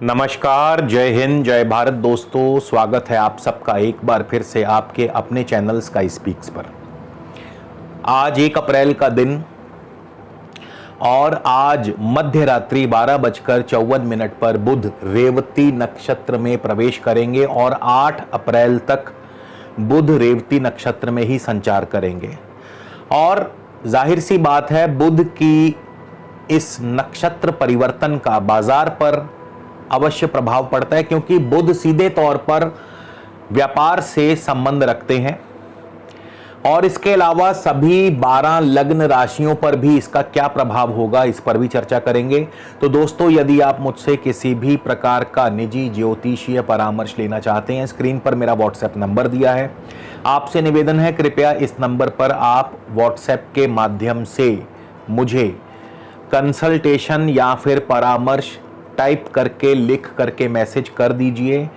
नमस्कार, जय हिंद, जय भारत दोस्तों। स्वागत है आप सबका एक बार फिर से आपके अपने चैनल स्काई स्पीक्स पर। आज 1 अप्रैल का दिन और आज मध्य रात्रि 12:54 पर बुध रेवती नक्षत्र में प्रवेश करेंगे और 8 अप्रैल तक बुध रेवती नक्षत्र में ही संचार करेंगे। और जाहिर सी बात है, बुध की इस नक्षत्र परिवर्तन का बाजार पर अवश्य प्रभाव पड़ता है, क्योंकि बुध सीधे तौर पर व्यापार से संबंध रखते हैं और इसके अलावा सभी 12 लग्न राशियों पर भी इसका क्या प्रभाव होगा, इस पर भी चर्चा करेंगे। तो दोस्तों, यदि आप मुझसे किसी भी प्रकार का निजी ज्योतिषीय परामर्श लेना चाहते हैं, स्क्रीन पर मेरा व्हाट्सएप नंबर दिया है। आपसे निवेदन है, कृपया इस नंबर पर आप व्हाट्सएप के माध्यम से मुझे कंसल्टेशन या फिर परामर्श टाइप करके, लिख करके मैसेज कर दीजिए।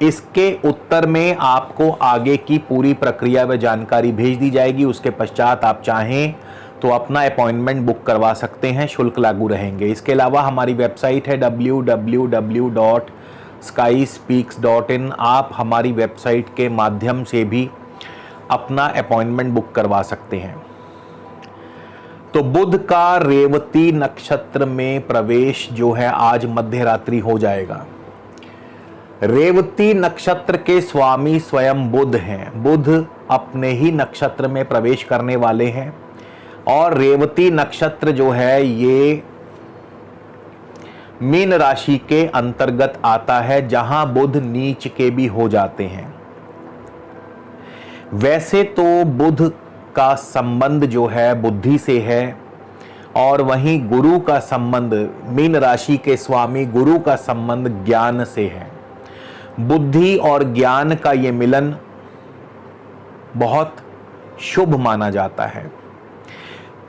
इसके उत्तर में आपको आगे की पूरी प्रक्रिया व जानकारी भेज दी जाएगी। उसके पश्चात आप चाहें तो अपना अपॉइंटमेंट बुक करवा सकते हैं, शुल्क लागू रहेंगे। इसके अलावा हमारी वेबसाइट है www.skyspeaks.in। आप हमारी वेबसाइट के माध्यम से भी अपना अपॉइंटमेंट बुक करवा सकते हैं। तो बुध का रेवती नक्षत्र में प्रवेश जो है आज मध्य रात्रि हो जाएगा। रेवती नक्षत्र के स्वामी स्वयं बुध हैं। बुध अपने ही नक्षत्र में प्रवेश करने वाले हैं और रेवती नक्षत्र जो है ये मीन राशि के अंतर्गत आता है, जहां बुध नीच के भी हो जाते हैं। वैसे तो बुध का संबंध जो है बुद्धि से है और वहीं गुरु का संबंध, मीन राशि के स्वामी गुरु का संबंध ज्ञान से है। बुद्धि और ज्ञान का ये मिलन बहुत शुभ माना जाता है।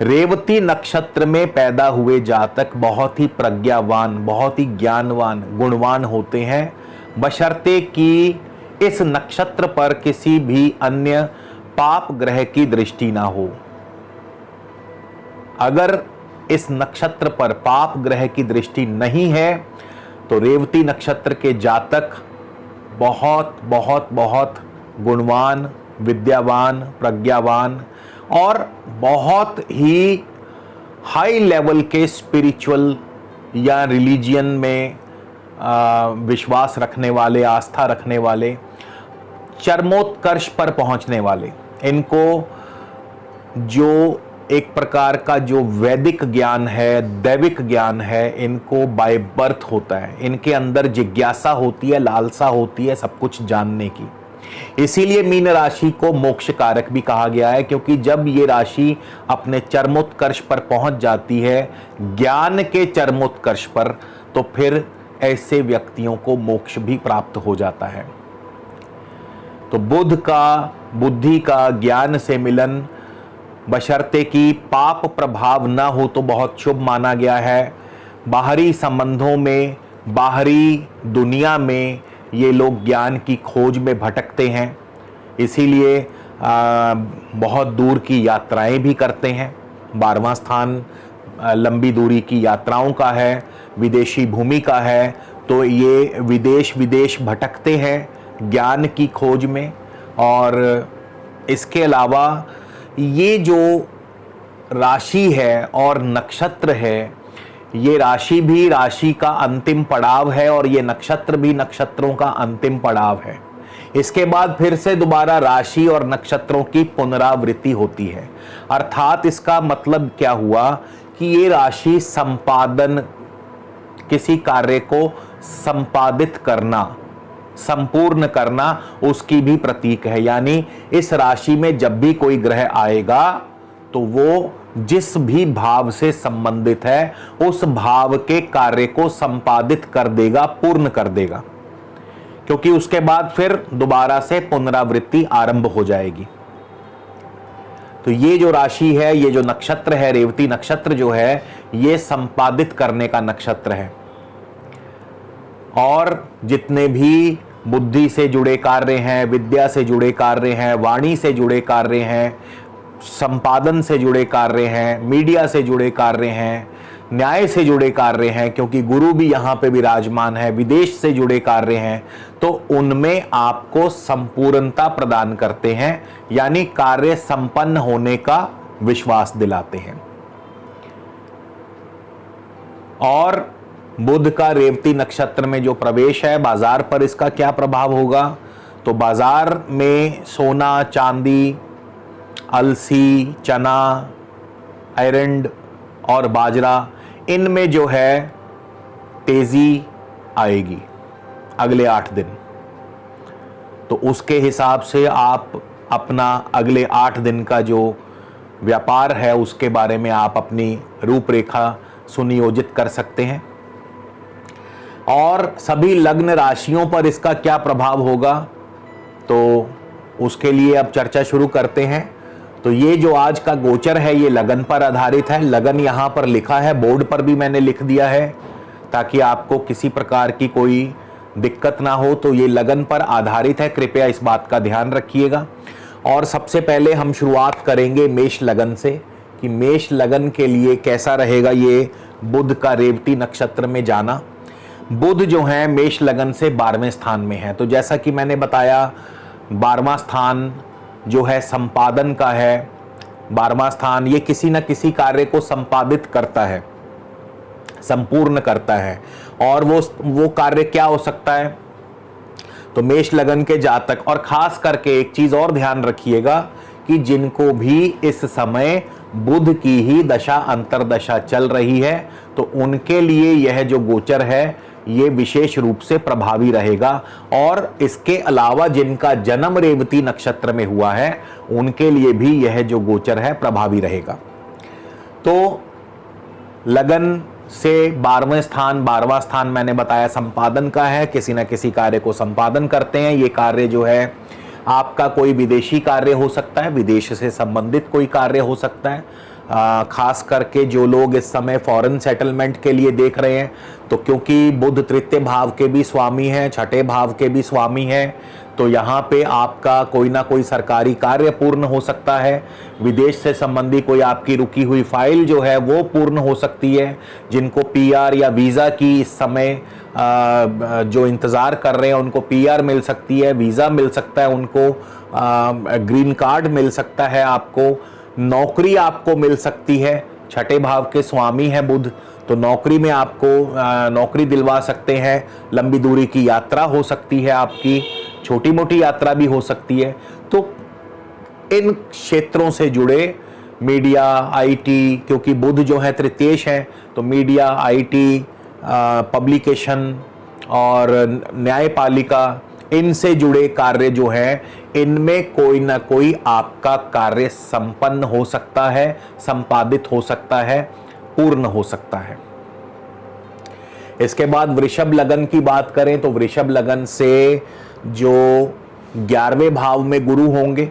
रेवती नक्षत्र में पैदा हुए जातक बहुत ही प्रज्ञावान, बहुत ही ज्ञानवान, गुणवान होते हैं, बशर्ते कि इस नक्षत्र पर किसी भी अन्य पाप ग्रह की दृष्टि ना हो। अगर इस नक्षत्र पर पाप ग्रह की दृष्टि नहीं है तो रेवती नक्षत्र के जातक बहुत बहुत बहुत गुणवान, विद्यावान, प्रज्ञावान और बहुत ही हाई लेवल के स्पिरिचुअल या रिलीजियन में विश्वास रखने वाले, आस्था रखने वाले, चरमोत्कर्ष पर पहुंचने वाले। इनको जो एक प्रकार का जो वैदिक ज्ञान है, दैविक ज्ञान है, इनको बाय बर्थ होता है। इनके अंदर जिज्ञासा होती है, लालसा होती है सब कुछ जानने की। इसीलिए मीन राशि को मोक्ष कारक भी कहा गया है, क्योंकि जब ये राशि अपने चरमोत्कर्ष पर पहुंच जाती है, ज्ञान के चरमोत्कर्ष पर, तो फिर ऐसे व्यक्तियों को मोक्ष भी प्राप्त हो जाता है। तो बुध का, बुद्धि का ज्ञान से मिलन, बशर्ते कि पाप प्रभाव न हो, तो बहुत शुभ माना गया है। बाहरी संबंधों में, बाहरी दुनिया में ये लोग ज्ञान की खोज में भटकते हैं, इसीलिए बहुत दूर की यात्राएं भी करते हैं। 12वां स्थान लंबी दूरी की यात्राओं का है, विदेशी भूमि का है, तो ये विदेश भटकते हैं ज्ञान की खोज में। और इसके अलावा ये जो राशि है और नक्षत्र है, ये राशि भी राशि का अंतिम पड़ाव है और ये नक्षत्र भी नक्षत्रों का अंतिम पड़ाव है। इसके बाद फिर से दोबारा राशि और नक्षत्रों की पुनरावृत्ति होती है। अर्थात इसका मतलब क्या हुआ कि ये राशि संपादन, किसी कार्य को संपादित करना, संपूर्ण करना, उसकी भी प्रतीक है। यानी इस राशि में जब भी कोई ग्रह आएगा तो वो जिस भी भाव से संबंधित है उस भाव के कार्य को संपादित कर देगा, पूर्ण कर देगा, क्योंकि उसके बाद फिर दोबारा से पुनरावृत्ति आरंभ हो जाएगी। तो ये जो राशि है, ये जो नक्षत्र है, रेवती नक्षत्र जो है, ये संपादित करने का नक्षत्र है। और जितने भी बुद्धि से जुड़े कार्य हैं, विद्या से जुड़े कार्य हैं, वाणी से जुड़े कार्य हैं, संपादन से जुड़े कार्य हैं, मीडिया से जुड़े कार्य हैं, न्याय से जुड़े कार्य हैं, क्योंकि गुरु भी यहाँ पे विराजमान है, विदेश से जुड़े कार्य हैं, तो उनमें आपको संपूर्णता प्रदान करते हैं, यानी कार्य संपन्न होने का विश्वास दिलाते हैं। और बुध का रेवती नक्षत्र में जो प्रवेश है, बाजार पर इसका क्या प्रभाव होगा? तो बाजार में सोना, चांदी, अलसी, चना, अरंड और बाजरा, इनमें जो है तेजी आएगी अगले 8 दिन। तो उसके हिसाब से आप अपना अगले 8 दिन का जो व्यापार है उसके बारे में आप अपनी रूपरेखा सुनियोजित कर सकते हैं। और सभी लग्न राशियों पर इसका क्या प्रभाव होगा, तो उसके लिए अब चर्चा शुरू करते हैं। तो ये जो आज का गोचर है ये लगन पर आधारित है। लगन यहाँ पर लिखा है, बोर्ड पर भी मैंने लिख दिया है ताकि आपको किसी प्रकार की कोई दिक्कत ना हो। तो ये लगन पर आधारित है, कृपया इस बात का ध्यान रखिएगा। और सबसे पहले हम शुरुआत करेंगे मेष लगन से कि मेष लगन के लिए कैसा रहेगा ये बुध का रेवती नक्षत्र में जाना। बुध जो है मेष लगन से 12वें स्थान में है। तो जैसा कि मैंने बताया 12वां स्थान जो है संपादन का है। 12वां स्थान ये किसी न किसी कार्य को संपादित करता है, संपूर्ण करता है। और वो कार्य क्या हो सकता है? तो मेष लगन के जातक, और खास करके एक चीज और ध्यान रखिएगा कि जिनको भी इस समय बुध की ही दशा अंतरदशा चल रही है तो उनके लिए यह जो गोचर है ये विशेष रूप से प्रभावी रहेगा। और इसके अलावा जिनका जन्म रेवती नक्षत्र में हुआ है उनके लिए भी यह जो गोचर है प्रभावी रहेगा। तो लगन से 12वां स्थान मैंने बताया संपादन का है, किसी न किसी कार्य को संपादन करते हैं। ये कार्य जो है आपका कोई विदेशी कार्य हो सकता है, विदेश से संबंधित कोई कार्य हो सकता है। खास करके जो लोग इस समय फॉरेन सेटलमेंट के लिए देख रहे हैं, तो क्योंकि बुध तृतीय भाव के भी स्वामी हैं, छठे भाव के भी स्वामी हैं, तो यहाँ पे आपका कोई ना कोई सरकारी कार्य पूर्ण हो सकता है। विदेश से संबंधी कोई आपकी रुकी हुई फाइल जो है वो पूर्ण हो सकती है। जिनको पीआर या वीज़ा की इस समय जो इंतज़ार कर रहे हैं उनको पीआर मिल सकती है, वीज़ा मिल सकता है, उनको ग्रीन कार्ड मिल सकता है, आपको नौकरी आपको मिल सकती है। छठे भाव के स्वामी है बुध, तो नौकरी में आपको नौकरी दिलवा सकते हैं। लंबी दूरी की यात्रा हो सकती है, आपकी छोटी मोटी यात्रा भी हो सकती है। तो इन क्षेत्रों से जुड़े मीडिया, आईटी, क्योंकि बुध जो है तृतीयेश है, तो मीडिया, आईटी, पब्लिकेशन और न्यायपालिका, इनसे जुड़े कार्य जो हैं इनमें कोई ना कोई आपका कार्य संपन्न हो सकता है, संपादित हो सकता है, पूर्ण हो सकता है। इसके बाद वृषभ लगन की बात करें तो वृषभ लगन से जो 11वें भाव में गुरु होंगे,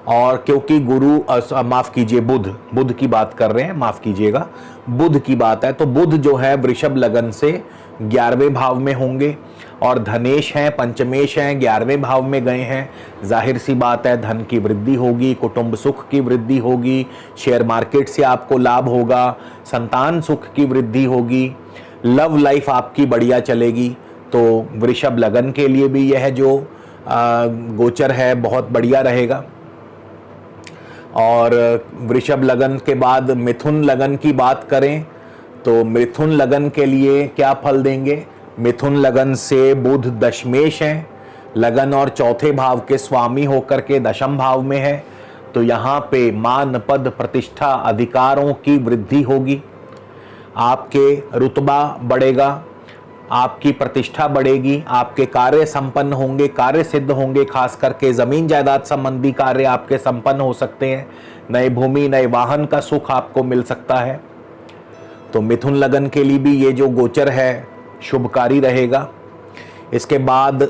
और क्योंकि गुरु माफ कीजिए बुध की बात कर रहे हैं, माफ कीजिएगा, बुध की बात है, तो बुध जो है वृषभ लगन से 11वें भाव में होंगे। और धनेश हैं, पंचमेश हैं, 11वें भाव में गए हैं। जाहिर सी बात है धन की वृद्धि होगी, कुटुंब सुख की वृद्धि होगी, शेयर मार्केट से आपको लाभ होगा, संतान सुख की वृद्धि होगी, लव लाइफ आपकी बढ़िया चलेगी। तो वृषभ लगन के लिए भी यह जो गोचर है बहुत बढ़िया रहेगा। और वृषभ लगन के बाद मिथुन लगन की बात करें तो मिथुन लगन के लिए क्या फल देंगे? मिथुन लगन से बुध दशमेश हैं, लगन और चौथे भाव के स्वामी होकर के दशम भाव में है। तो यहाँ पे मान, पद, प्रतिष्ठा, अधिकारों की वृद्धि होगी, आपके रुतबा बढ़ेगा, आपकी प्रतिष्ठा बढ़ेगी, आपके कार्य संपन्न होंगे, कार्य सिद्ध होंगे। खास करके ज़मीन जायदाद संबंधी कार्य आपके संपन्न हो सकते हैं। नए भूमि, नए वाहन का सुख आपको मिल सकता है। तो मिथुन लगन के लिए भी ये जो गोचर है शुभकारी रहेगा। इसके बाद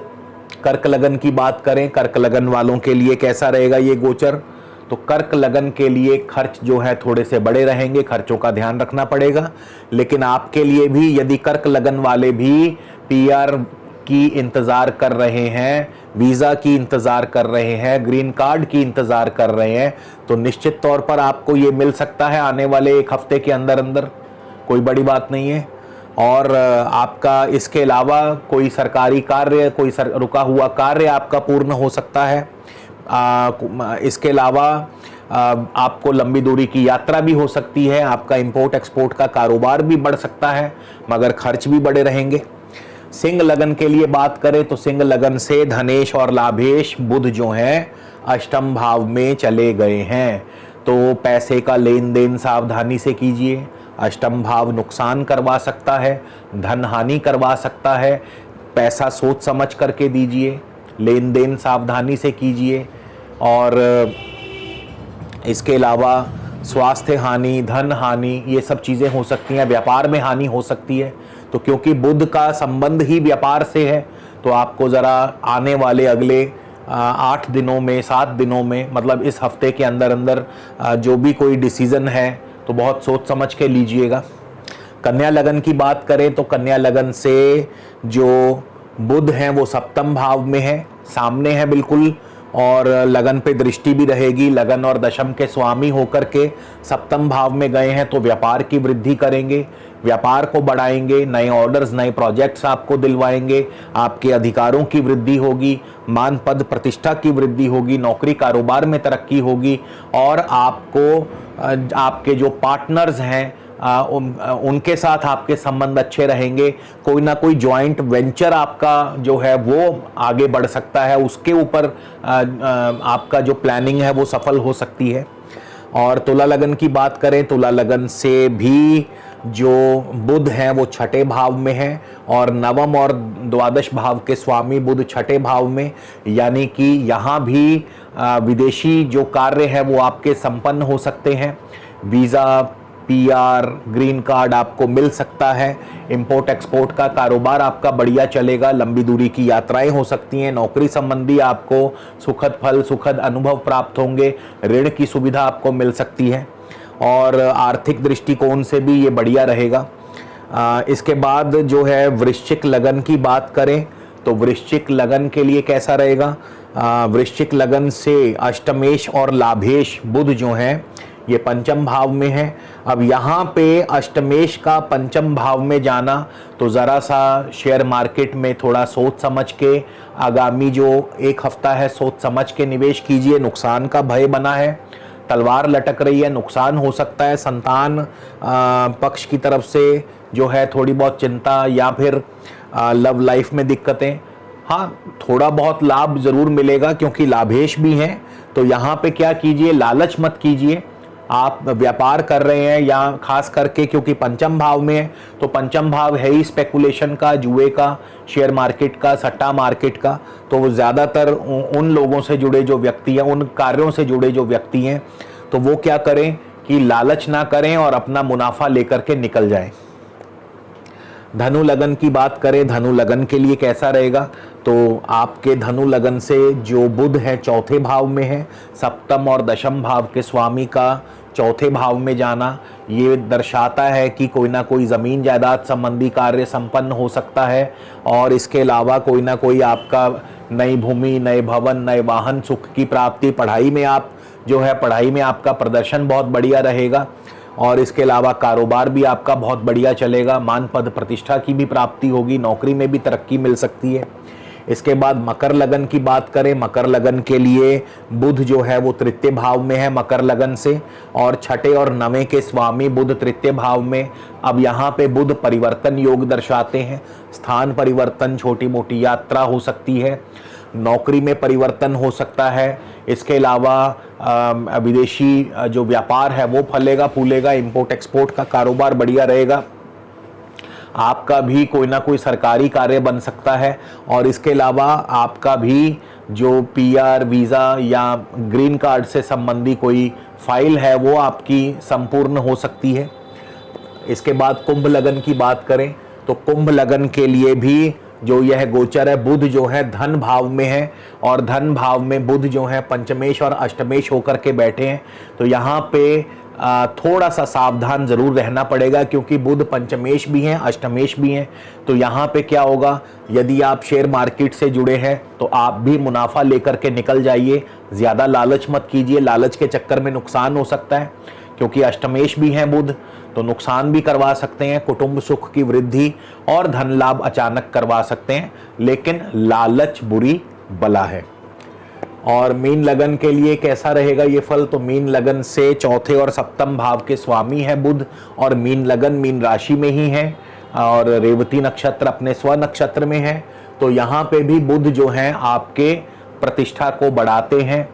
कर्क लगन की बात करें, कर्क लगन वालों के लिए कैसा रहेगा ये गोचर? तो कर्क लगन के लिए खर्च जो है थोड़े से बड़े रहेंगे, खर्चों का ध्यान रखना पड़ेगा। लेकिन आपके लिए भी यदि कर्क लगन वाले भी पीआर की इंतज़ार कर रहे हैं, वीज़ा की इंतज़ार कर रहे हैं, ग्रीन कार्ड की इंतज़ार कर रहे हैं, तो निश्चित तौर पर आपको ये मिल सकता है आने वाले 1 हफ्ते के अंदर अंदर। कोई बड़ी बात नहीं है। और आपका इसके अलावा कोई सरकारी कार्य, कोई रुका हुआ कार्य आपका पूर्ण हो सकता है। इसके अलावा आपको लंबी दूरी की यात्रा भी हो सकती है, आपका इंपोर्ट एक्सपोर्ट का कारोबार भी बढ़ सकता है, मगर खर्च भी बड़े रहेंगे। सिंह लगन के लिए बात करें तो सिंह लगन से धनेश और लाभेश बुध जो हैं अष्टम भाव में चले गए हैं, तो पैसे का लेन देन सावधानी से कीजिए। अष्टम भाव नुकसान करवा सकता है, धन हानि करवा सकता है, पैसा सोच समझ करके दीजिए, लेन देन सावधानी से कीजिए। और इसके अलावा स्वास्थ्य हानि, धन हानि, ये सब चीज़ें हो सकती हैं। व्यापार में हानि हो सकती है, तो क्योंकि बुध का संबंध ही व्यापार से है, तो आपको ज़रा आने वाले अगले 8 दिनों में, 7 दिनों में, मतलब इस हफ्ते के अंदर अंदर जो भी कोई डिसीज़न है तो बहुत सोच समझ के लीजिएगा। कन्या लगन की बात करें तो कन्या लगन से जो बुध हैं वो सप्तम भाव में है, सामने है बिल्कुल, और लगन पे दृष्टि भी रहेगी। लगन और दशम के स्वामी होकर के सप्तम भाव में गए हैं, तो व्यापार की वृद्धि करेंगे, व्यापार को बढ़ाएंगे, नए ऑर्डर्स, नए प्रोजेक्ट्स आपको दिलवाएंगे, आपके अधिकारों की वृद्धि होगी, मान पद प्रतिष्ठा की वृद्धि होगी, नौकरी कारोबार में तरक्की होगी, और आपको आपके जो पार्टनर्स हैं उनके साथ आपके संबंध अच्छे रहेंगे। कोई ना कोई जॉइंट वेंचर आपका जो है वो आगे बढ़ सकता है, उसके ऊपर आपका जो प्लानिंग है वो सफल हो सकती है। और तुला लगन की बात करें, तुला लगन से भी जो बुध हैं वो छठे भाव में है, और नवम और द्वादश भाव के स्वामी बुध छठे भाव में, यानी कि यहाँ भी विदेशी जो कार्य है वो आपके संपन्न हो सकते हैं। वीज़ा, पीआर, ग्रीन कार्ड आपको मिल सकता है। इंपोर्ट एक्सपोर्ट का कारोबार आपका बढ़िया चलेगा, लंबी दूरी की यात्राएं हो सकती हैं, नौकरी संबंधी आपको सुखद फल, सुखद अनुभव प्राप्त होंगे, ऋण की सुविधा आपको मिल सकती है, और आर्थिक दृष्टिकोण से भी ये बढ़िया रहेगा। इसके बाद जो है वृश्चिक लगन की बात करें तो वृश्चिक लगन के लिए कैसा रहेगा? वृश्चिक लगन से अष्टमेश और लाभेश बुध जो हैं ये पंचम भाव में है। अब यहाँ पे अष्टमेश का पंचम भाव में जाना, तो ज़रा सा शेयर मार्केट में थोड़ा सोच समझ के, आगामी जो एक हफ्ता है सोच समझ के निवेश कीजिए। नुकसान का भय बना है, तलवार लटक रही है, नुकसान हो सकता है। संतान पक्ष की तरफ से जो है थोड़ी बहुत चिंता, या फिर लव लाइफ में दिक्कतें। हाँ, थोड़ा बहुत लाभ ज़रूर मिलेगा क्योंकि लाभेश भी हैं। तो यहाँ पे क्या कीजिए, लालच मत कीजिए। आप व्यापार कर रहे हैं, या खास करके क्योंकि पंचम भाव में है, तो पंचम भाव है ही स्पेकुलेशन का, जुए का, शेयर मार्केट का, सट्टा मार्केट का। तो वो ज़्यादातर उन लोगों से जुड़े जो व्यक्ति हैं, उन कार्यों से जुड़े जो व्यक्ति हैं, तो वो क्या करें कि लालच ना करें और अपना मुनाफा लेकर के निकल जाएं। धनु लगन की बात करें, धनु लगन के लिए कैसा रहेगा? तो आपके धनु लगन से जो बुध है चौथे भाव में है, सप्तम और दशम भाव के स्वामी का चौथे भाव में जाना ये दर्शाता है कि कोई ना कोई ज़मीन जायदाद संबंधी कार्य संपन्न हो सकता है। और इसके अलावा कोई ना कोई आपका नई भूमि, नए भवन, नए वाहन, सुख की प्राप्ति, पढ़ाई में आप जो है पढ़ाई में आपका प्रदर्शन बहुत बढ़िया रहेगा। और इसके अलावा कारोबार भी आपका बहुत बढ़िया चलेगा, मान पद प्रतिष्ठा की भी प्राप्ति होगी, नौकरी में भी तरक्की मिल सकती है। इसके बाद मकर लगन की बात करें, मकर लगन के लिए बुध जो है वो तृतीय भाव में है मकर लगन से, और छठे और नवें के स्वामी बुध तृतीय भाव में। अब यहाँ पे बुध परिवर्तन योग दर्शाते हैं, स्थान परिवर्तन, छोटी मोटी यात्रा हो सकती है, नौकरी में परिवर्तन हो सकता है। इसके अलावा विदेशी जो व्यापार है वो फलेगा फूलेगा, इंपोर्ट एक्सपोर्ट का कारोबार बढ़िया रहेगा, आपका भी कोई ना कोई सरकारी कार्य बन सकता है। और इसके अलावा आपका भी जो पीआर, वीज़ा या ग्रीन कार्ड से संबंधी कोई फाइल है वो आपकी संपूर्ण हो सकती है। इसके बाद कुंभ लगन की बात करें तो कुंभ लगन के लिए भी जो यह गोचर है, बुध जो है धन भाव में है, और धन भाव में बुध जो है पंचमेश और अष्टमेश होकर के बैठे हैं। तो यहाँ पे थोड़ा सा सावधान ज़रूर रहना पड़ेगा क्योंकि बुध पंचमेश भी हैं, अष्टमेश भी हैं। तो यहाँ पे क्या होगा, यदि आप शेयर मार्केट से जुड़े हैं तो आप भी मुनाफा लेकर के निकल जाइए, ज़्यादा लालच मत कीजिए, लालच के चक्कर में नुकसान हो सकता है क्योंकि अष्टमेश भी हैं बुध। तो नुकसान भी करवा सकते हैं, कुटुंब सुख की वृद्धि और धन लाभ अचानक करवा सकते हैं, लेकिन लालच बुरी बला है। और मीन लगन के लिए कैसा रहेगा ये फल? तो मीन लगन से चौथे और सप्तम भाव के स्वामी है बुध, और मीन लगन मीन राशि में ही है, और रेवती नक्षत्र अपने स्व नक्षत्र में है। तो यहाँ पे भी बुध जो है आपके प्रतिष्ठा को बढ़ाते हैं।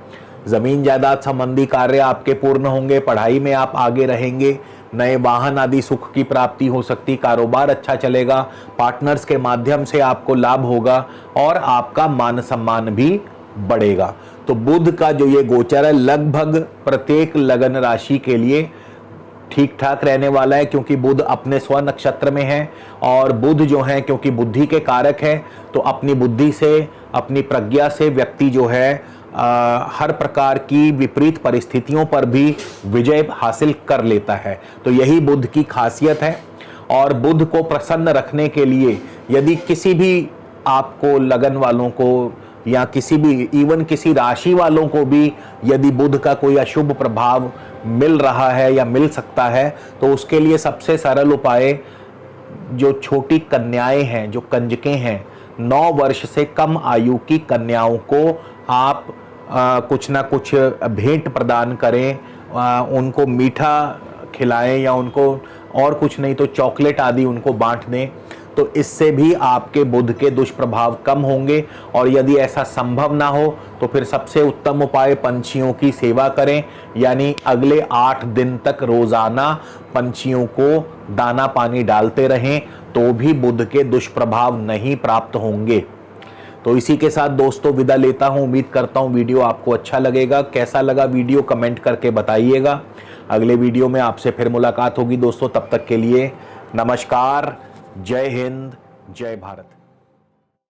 जमीन जायदाद संबंधी कार्य आपके पूर्ण होंगे, पढ़ाई में आप आगे रहेंगे, नए वाहन आदि सुख की प्राप्ति हो सकती, कारोबार अच्छा चलेगा, पार्टनर्स के माध्यम से आपको लाभ होगा और आपका मान सम्मान भी बढ़ेगा। तो बुध का जो ये गोचर है लगभग प्रत्येक लगन राशि के लिए ठीक ठाक रहने वाला है, क्योंकि बुध अपने स्व नक्षत्र में है, और बुध जो है क्योंकि बुद्धि के कारक है, तो अपनी बुद्धि से, अपनी प्रज्ञा से व्यक्ति जो है हर प्रकार की विपरीत परिस्थितियों पर भी विजय हासिल कर लेता है। तो यही बुध की खासियत है। और बुध को प्रसन्न रखने के लिए यदि किसी भी आपको लगन वालों को या किसी भी इवन किसी राशि वालों को भी यदि बुध का कोई अशुभ प्रभाव मिल रहा है या मिल सकता है, तो उसके लिए सबसे सरल उपाय, जो छोटी कन्याएं हैं, जो कंजकें हैं, 9 वर्ष से कम आयु की कन्याओं को आप कुछ ना कुछ भेंट प्रदान करें, उनको मीठा खिलाएं या उनको और कुछ नहीं तो चॉकलेट आदि उनको बांट दें, तो इससे भी आपके बुध के दुष्प्रभाव कम होंगे। और यदि ऐसा संभव ना हो तो फिर सबसे उत्तम उपाय पंछियों की सेवा करें, यानी अगले 8 दिन तक रोजाना पंछियों को दाना पानी डालते रहें, तो भी बुध के दुष्प्रभाव नहीं प्राप्त होंगे। तो इसी के साथ दोस्तों विदा लेता हूं। उम्मीद करता हूं वीडियो आपको अच्छा लगेगा। कैसा लगा वीडियो कमेंट करके बताइएगा। अगले वीडियो में आपसे फिर मुलाकात होगी दोस्तों। तब तक के लिए नमस्कार, जय हिंद, जय भारत।